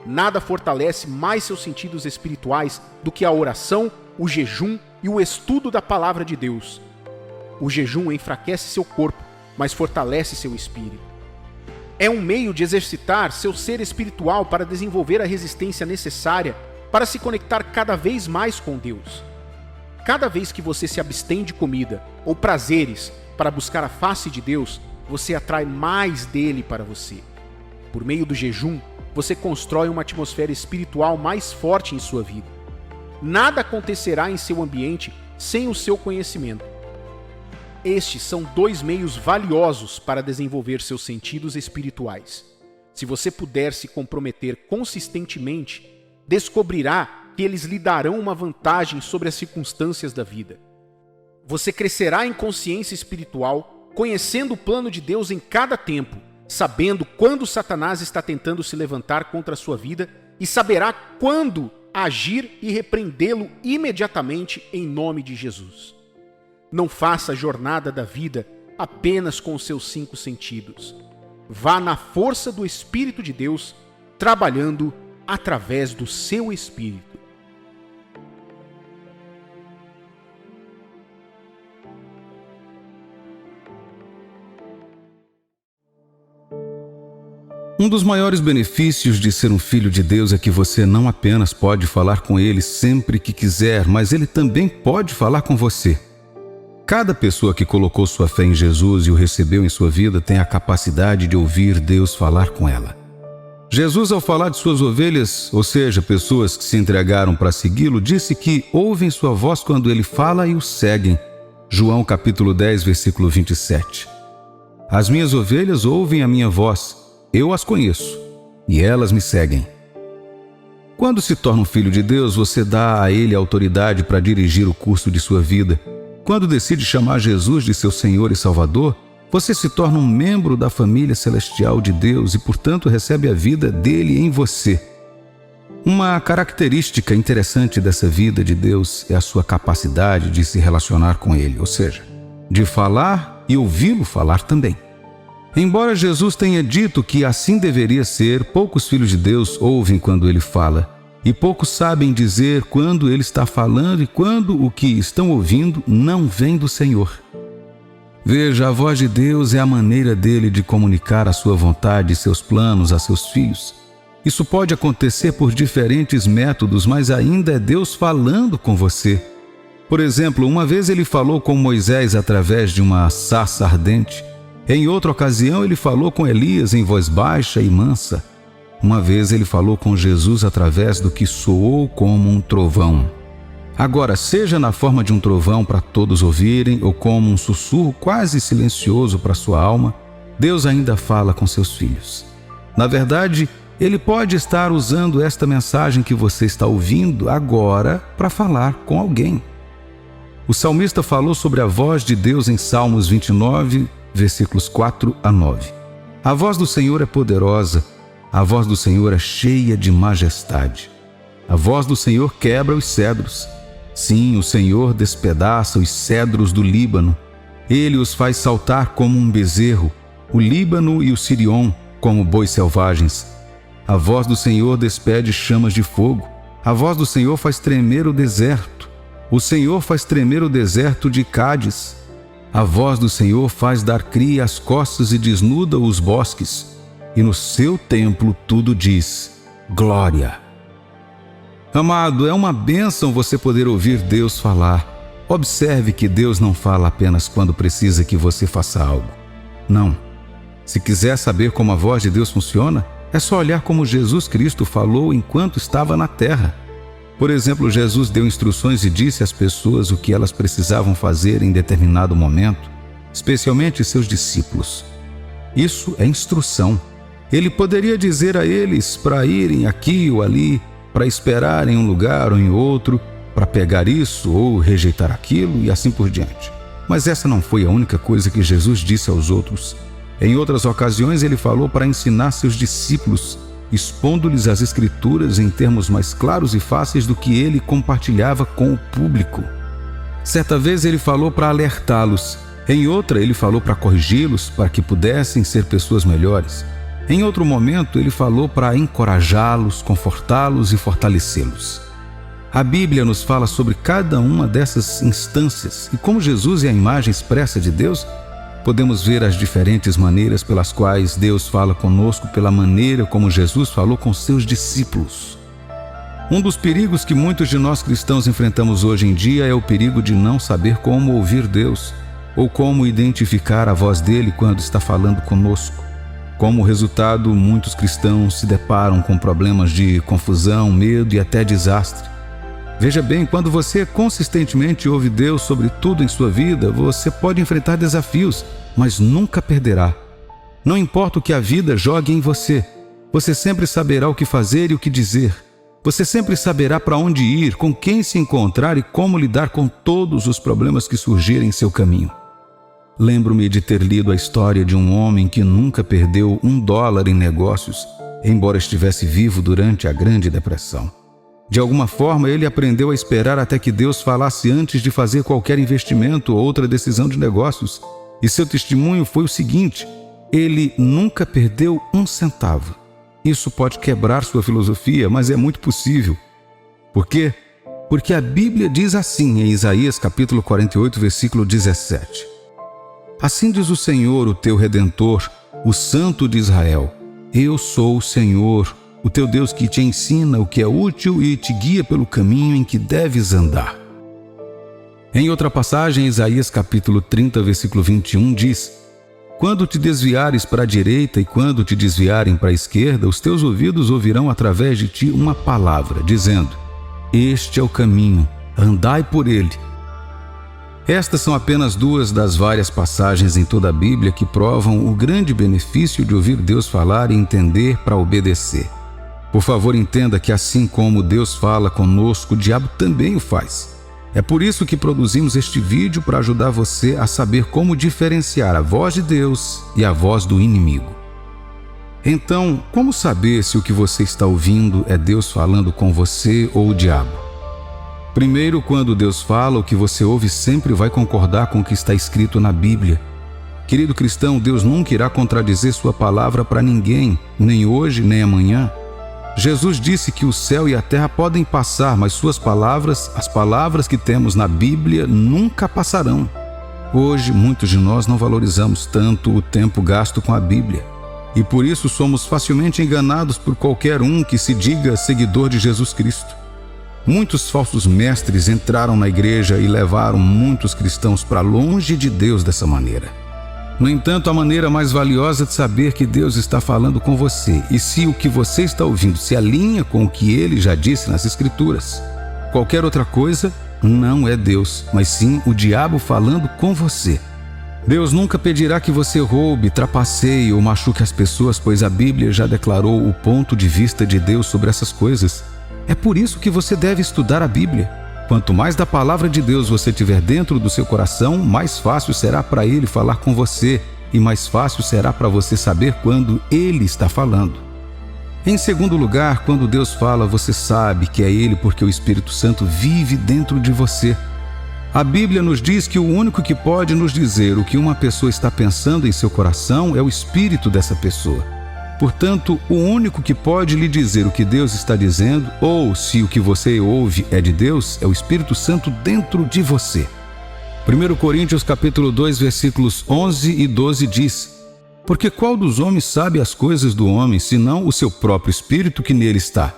Nada fortalece mais seus sentidos espirituais do que a oração, o jejum e o estudo da palavra de Deus. O jejum enfraquece seu corpo, mas fortalece seu espírito. É um meio de exercitar seu ser espiritual para desenvolver a resistência necessária para se conectar cada vez mais com Deus. Cada vez que você se abstém de comida ou prazeres para buscar a face de Deus, você atrai mais dele para você. Por meio do jejum, você constrói uma atmosfera espiritual mais forte em sua vida. Nada acontecerá em seu ambiente sem o seu conhecimento. Estes são dois meios valiosos para desenvolver seus sentidos espirituais. Se você puder se comprometer consistentemente, descobrirá que eles lhe darão uma vantagem sobre as circunstâncias da vida. Você crescerá em consciência espiritual, conhecendo o plano de Deus em cada tempo, sabendo quando Satanás está tentando se levantar contra a sua vida e saberá quando agir e repreendê-lo imediatamente em nome de Jesus. Não faça a jornada da vida apenas com os seus 5 sentidos. Vá na força do Espírito de Deus, trabalhando através do seu Espírito. Um dos maiores benefícios de ser um filho de Deus é que você não apenas pode falar com Ele sempre que quiser, mas Ele também pode falar com você. Cada pessoa que colocou sua fé em Jesus e o recebeu em sua vida tem a capacidade de ouvir Deus falar com ela. Jesus, ao falar de suas ovelhas, ou seja, pessoas que se entregaram para segui-lo, disse que ouvem sua voz quando Ele fala e o seguem. João capítulo 10, versículo 27. As minhas ovelhas ouvem a minha voz. Eu as conheço, e elas me seguem. Quando se torna um filho de Deus, você dá a Ele autoridade para dirigir o curso de sua vida. Quando decide chamar Jesus de seu Senhor e Salvador, você se torna um membro da família celestial de Deus e, portanto, recebe a vida dele em você. Uma característica interessante dessa vida de Deus é a sua capacidade de se relacionar com Ele, ou seja, de falar e ouvi-lo falar também. Embora Jesus tenha dito que assim deveria ser, poucos filhos de Deus ouvem quando Ele fala, e poucos sabem dizer quando Ele está falando e quando o que estão ouvindo não vem do Senhor. Veja, a voz de Deus é a maneira dele de comunicar a sua vontade e seus planos a seus filhos. Isso pode acontecer por diferentes métodos, mas ainda é Deus falando com você. Por exemplo, uma vez Ele falou com Moisés através de uma sarça ardente. Em outra ocasião, Ele falou com Elias em voz baixa e mansa. Uma vez Ele falou com Jesus através do que soou como um trovão. Agora, seja na forma de um trovão para todos ouvirem ou como um sussurro quase silencioso para sua alma, Deus ainda fala com seus filhos. Na verdade, Ele pode estar usando esta mensagem que você está ouvindo agora para falar com alguém. O salmista falou sobre a voz de Deus em Salmos 29, versículos 4 a 9. A voz do Senhor é poderosa, a voz do Senhor é cheia de majestade. A voz do Senhor quebra os cedros. Sim, o Senhor despedaça os cedros do Líbano. Ele os faz saltar como um bezerro, o Líbano e o Sirion como bois selvagens. A voz do Senhor despede chamas de fogo. A voz do Senhor faz tremer o deserto. O Senhor faz tremer o deserto de Cádiz. A voz do Senhor faz dar cria às costas e desnuda os bosques. E no seu templo tudo diz: glória. Amado, é uma bênção você poder ouvir Deus falar. Observe que Deus não fala apenas quando precisa que você faça algo. Não. Se quiser saber como a voz de Deus funciona, é só olhar como Jesus Cristo falou enquanto estava na terra. Por exemplo, Jesus deu instruções e disse às pessoas o que elas precisavam fazer em determinado momento, especialmente seus discípulos. Isso é instrução. Ele poderia dizer a eles para irem aqui ou ali, para esperar em um lugar ou em outro, para pegar isso ou rejeitar aquilo e assim por diante. Mas essa não foi a única coisa que Jesus disse aos outros. Em outras ocasiões, ele falou para ensinar seus discípulos, expondo-lhes as Escrituras em termos mais claros e fáceis do que ele compartilhava com o público. Certa vez ele falou para alertá-los, em outra ele falou para corrigi-los para que pudessem ser pessoas melhores. Em outro momento ele falou para encorajá-los, confortá-los e fortalecê-los. A Bíblia nos fala sobre cada uma dessas instâncias e como Jesus é a imagem expressa de Deus, podemos ver as diferentes maneiras pelas quais Deus fala conosco pela maneira como Jesus falou com seus discípulos. Um dos perigos que muitos de nós cristãos enfrentamos hoje em dia é o perigo de não saber como ouvir Deus ou como identificar a voz dele quando está falando conosco. Como resultado, muitos cristãos se deparam com problemas de confusão, medo e até desastre. Veja bem, quando você consistentemente ouve Deus sobre tudo em sua vida, você pode enfrentar desafios, mas nunca perderá. Não importa o que a vida jogue em você, você sempre saberá o que fazer e o que dizer. Você sempre saberá para onde ir, com quem se encontrar e como lidar com todos os problemas que surgirem em seu caminho. Lembro-me de ter lido a história de um homem que nunca perdeu $1 em negócios, embora estivesse vivo durante a Grande Depressão. De alguma forma, ele aprendeu a esperar até que Deus falasse antes de fazer qualquer investimento ou outra decisão de negócios. E seu testemunho foi o seguinte: ele nunca perdeu $1. Isso pode quebrar sua filosofia, mas é muito possível. Por quê? Porque a Bíblia diz assim em Isaías capítulo 48, versículo 17. Assim diz o Senhor, o teu Redentor, o Santo de Israel: eu sou o Senhor, o teu Deus, que te ensina o que é útil e te guia pelo caminho em que deves andar. Em outra passagem, Isaías capítulo 30, versículo 21 diz: quando te desviares para a direita e quando te desviarem para a esquerda, os teus ouvidos ouvirão através de ti uma palavra, dizendo: este é o caminho, andai por ele. Estas são apenas duas das várias passagens em toda a Bíblia que provam o grande benefício de ouvir Deus falar e entender para obedecer. Por favor, entenda que assim como Deus fala conosco, o diabo também o faz. É por isso que produzimos este vídeo, para ajudar você a saber como diferenciar a voz de Deus e a voz do inimigo. Então, como saber se o que você está ouvindo é Deus falando com você ou o diabo? Primeiro, quando Deus fala, o que você ouve sempre vai concordar com o que está escrito na Bíblia. Querido cristão, Deus nunca irá contradizer sua palavra para ninguém, nem hoje, nem amanhã. Jesus disse que o céu e a terra podem passar, mas suas palavras, as palavras que temos na Bíblia, nunca passarão. Hoje, muitos de nós não valorizamos tanto o tempo gasto com a Bíblia. E por isso somos facilmente enganados por qualquer um que se diga seguidor de Jesus Cristo. Muitos falsos mestres entraram na igreja e levaram muitos cristãos para longe de Deus dessa maneira. No entanto, a maneira mais valiosa de saber que Deus está falando com você e se o que você está ouvindo se alinha com o que Ele já disse nas Escrituras. Qualquer outra coisa não é Deus, mas sim o diabo falando com você. Deus nunca pedirá que você roube, trapaceie ou machuque as pessoas, pois a Bíblia já declarou o ponto de vista de Deus sobre essas coisas. É por isso que você deve estudar a Bíblia. Quanto mais da palavra de Deus você tiver dentro do seu coração, mais fácil será para Ele falar com você e mais fácil será para você saber quando Ele está falando. Em segundo lugar, quando Deus fala, você sabe que é Ele porque o Espírito Santo vive dentro de você. A Bíblia nos diz que o único que pode nos dizer o que uma pessoa está pensando em seu coração é o Espírito dessa pessoa. Portanto, o único que pode lhe dizer o que Deus está dizendo, ou se o que você ouve é de Deus, é o Espírito Santo dentro de você. 1 Coríntios capítulo 2, versículos 11 e 12 diz: porque qual dos homens sabe as coisas do homem, senão o seu próprio espírito que nele está?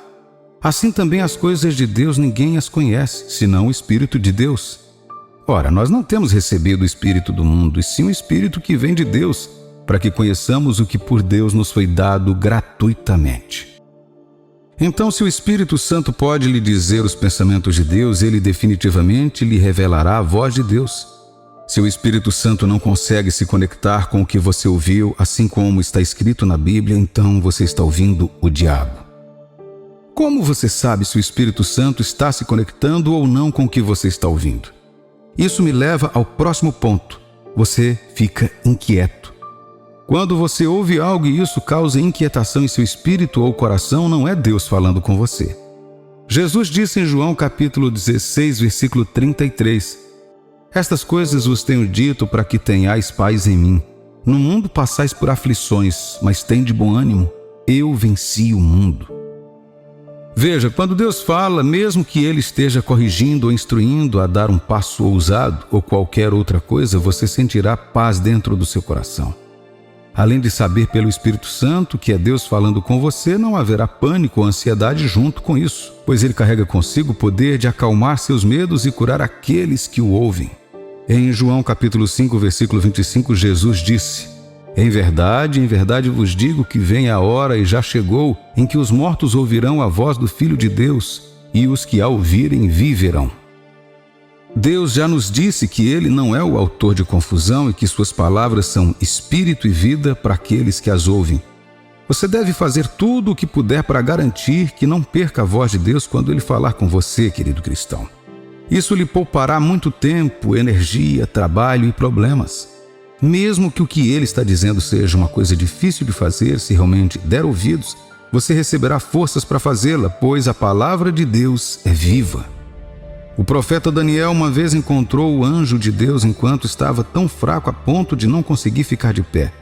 Assim também as coisas de Deus ninguém as conhece, senão o Espírito de Deus. Ora, nós não temos recebido o Espírito do mundo, e sim o Espírito que vem de Deus, para que conheçamos o que por Deus nos foi dado gratuitamente. Então, se o Espírito Santo pode lhe dizer os pensamentos de Deus, ele definitivamente lhe revelará a voz de Deus. Se o Espírito Santo não consegue se conectar com o que você ouviu, assim como está escrito na Bíblia, então você está ouvindo o diabo. Como você sabe se o Espírito Santo está se conectando ou não com o que você está ouvindo? Isso me leva ao próximo ponto. Você fica inquieto. Quando você ouve algo e isso causa inquietação em seu espírito ou coração, não é Deus falando com você. Jesus disse em João capítulo 16, versículo 33, Estas coisas vos tenho dito para que tenhais paz em mim. No mundo passais por aflições, mas tende bom ânimo. Eu venci o mundo. Veja, quando Deus fala, mesmo que Ele esteja corrigindo ou instruindo a dar um passo ousado ou qualquer outra coisa, você sentirá paz dentro do seu coração. Além de saber pelo Espírito Santo que é Deus falando com você, não haverá pânico ou ansiedade junto com isso, pois Ele carrega consigo o poder de acalmar seus medos e curar aqueles que o ouvem. Em João capítulo 5, versículo 25, Jesus disse, em verdade vos digo que vem a hora e já chegou em que os mortos ouvirão a voz do Filho de Deus e os que a ouvirem viverão. Deus já nos disse que Ele não é o autor de confusão e que suas palavras são espírito e vida para aqueles que as ouvem. Você deve fazer tudo o que puder para garantir que não perca a voz de Deus quando Ele falar com você, querido cristão. Isso lhe poupará muito tempo, energia, trabalho e problemas. Mesmo que o que Ele está dizendo seja uma coisa difícil de fazer, se realmente der ouvidos, você receberá forças para fazê-la, pois a palavra de Deus é viva. O profeta Daniel uma vez encontrou o anjo de Deus enquanto estava tão fraco a ponto de não conseguir ficar de pé.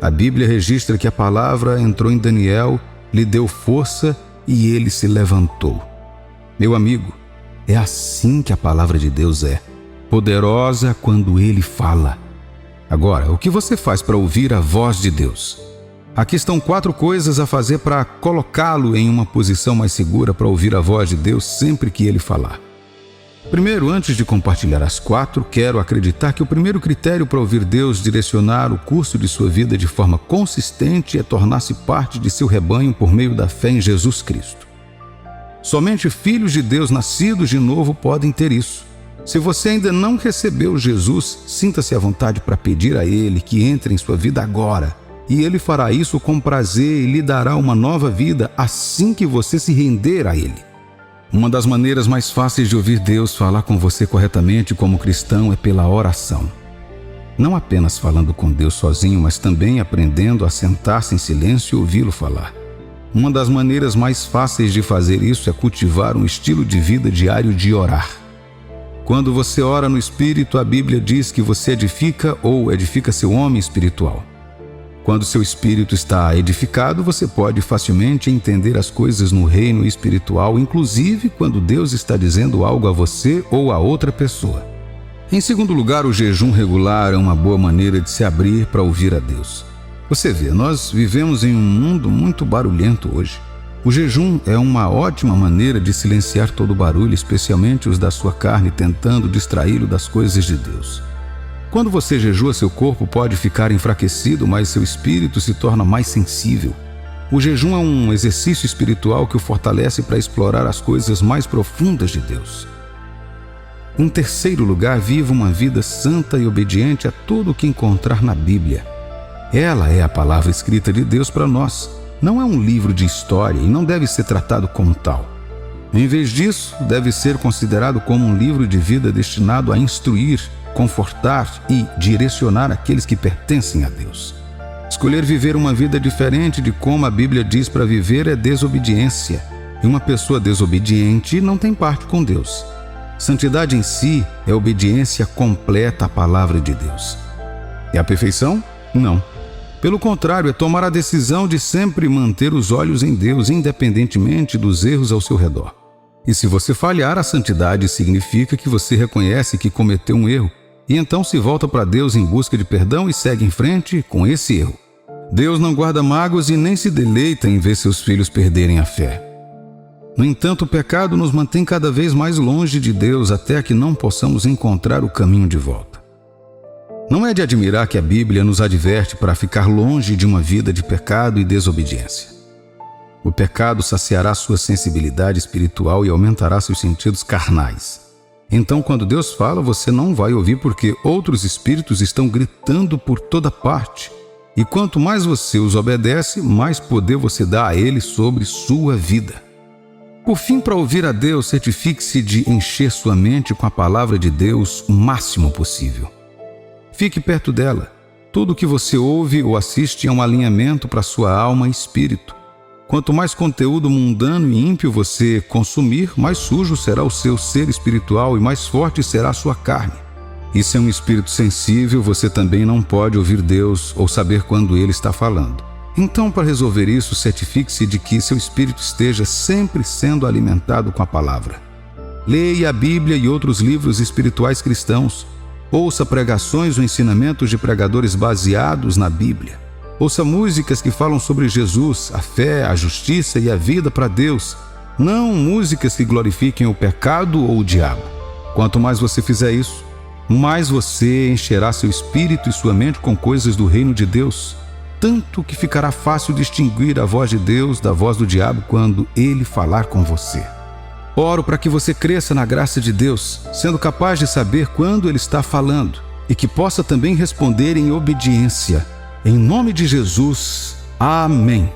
A Bíblia registra que a palavra entrou em Daniel, lhe deu força e ele se levantou. Meu amigo, é assim que a palavra de Deus é, poderosa quando Ele fala. Agora, o que você faz para ouvir a voz de Deus? Aqui estão 4 coisas a fazer para colocá-lo em uma posição mais segura para ouvir a voz de Deus sempre que Ele falar. Primeiro, antes de compartilhar as 4, quero acreditar que o primeiro critério para ouvir Deus direcionar o curso de sua vida de forma consistente é tornar-se parte de seu rebanho por meio da fé em Jesus Cristo. Somente filhos de Deus nascidos de novo podem ter isso. Se você ainda não recebeu Jesus, sinta-se à vontade para pedir a Ele que entre em sua vida agora. E Ele fará isso com prazer e lhe dará uma nova vida assim que você se render a Ele. Uma das maneiras mais fáceis de ouvir Deus falar com você corretamente como cristão é pela oração. Não apenas falando com Deus sozinho, mas também aprendendo a sentar-se em silêncio e ouvi-lo falar. Uma das maneiras mais fáceis de fazer isso é cultivar um estilo de vida diário de orar. Quando você ora no Espírito, a Bíblia diz que você edifica ou edifica seu homem espiritual. Quando seu espírito está edificado, você pode facilmente entender as coisas no reino espiritual, inclusive quando Deus está dizendo algo a você ou a outra pessoa. Em segundo lugar, o jejum regular é uma boa maneira de se abrir para ouvir a Deus. Você vê, nós vivemos em um mundo muito barulhento hoje. O jejum é uma ótima maneira de silenciar todo o barulho, especialmente os da sua carne, tentando distraí-lo das coisas de Deus. Quando você jejua, seu corpo pode ficar enfraquecido, mas seu espírito se torna mais sensível. O jejum é um exercício espiritual que o fortalece para explorar as coisas mais profundas de Deus. Em terceiro lugar, viva uma vida santa e obediente a tudo o que encontrar na Bíblia. Ela é a palavra escrita de Deus para nós. Não é um livro de história e não deve ser tratado como tal. Em vez disso, deve ser considerado como um livro de vida destinado a instruir, confortar e direcionar aqueles que pertencem a Deus. Escolher viver uma vida diferente de como a Bíblia diz para viver é desobediência. E uma pessoa desobediente não tem parte com Deus. Santidade em si é obediência completa à palavra de Deus. É a perfeição? Não. Pelo contrário, é tomar a decisão de sempre manter os olhos em Deus, independentemente dos erros ao seu redor. E se você falhar, a santidade significa que você reconhece que cometeu um erro e então se volta para Deus em busca de perdão e segue em frente com esse erro. Deus não guarda mágoas e nem se deleita em ver seus filhos perderem a fé. No entanto, o pecado nos mantém cada vez mais longe de Deus até que não possamos encontrar o caminho de volta. Não é de admirar que a Bíblia nos adverte para ficar longe de uma vida de pecado e desobediência. O pecado saciará sua sensibilidade espiritual e aumentará seus sentidos carnais. Então, quando Deus fala, você não vai ouvir porque outros espíritos estão gritando por toda parte. E quanto mais você os obedece, mais poder você dá a eles sobre sua vida. Por fim, para ouvir a Deus, certifique-se de encher sua mente com a palavra de Deus o máximo possível. Fique perto dela. Tudo o que você ouve ou assiste é um alinhamento para sua alma e espírito. Quanto mais conteúdo mundano e ímpio você consumir, mais sujo será o seu ser espiritual e mais forte será a sua carne. E se é um espírito sensível, você também não pode ouvir Deus ou saber quando Ele está falando. Então, para resolver isso, certifique-se de que seu espírito esteja sempre sendo alimentado com a palavra. Leia a Bíblia e outros livros espirituais cristãos. Ouça pregações ou ensinamentos de pregadores baseados na Bíblia. Ouça músicas que falam sobre Jesus, a fé, a justiça e a vida para Deus. Não músicas que glorifiquem o pecado ou o diabo. Quanto mais você fizer isso, mais você encherá seu espírito e sua mente com coisas do reino de Deus. Tanto que ficará fácil distinguir a voz de Deus da voz do diabo quando ele falar com você. Oro para que você cresça na graça de Deus, sendo capaz de saber quando Ele está falando e que possa também responder em obediência. Em nome de Jesus, amém.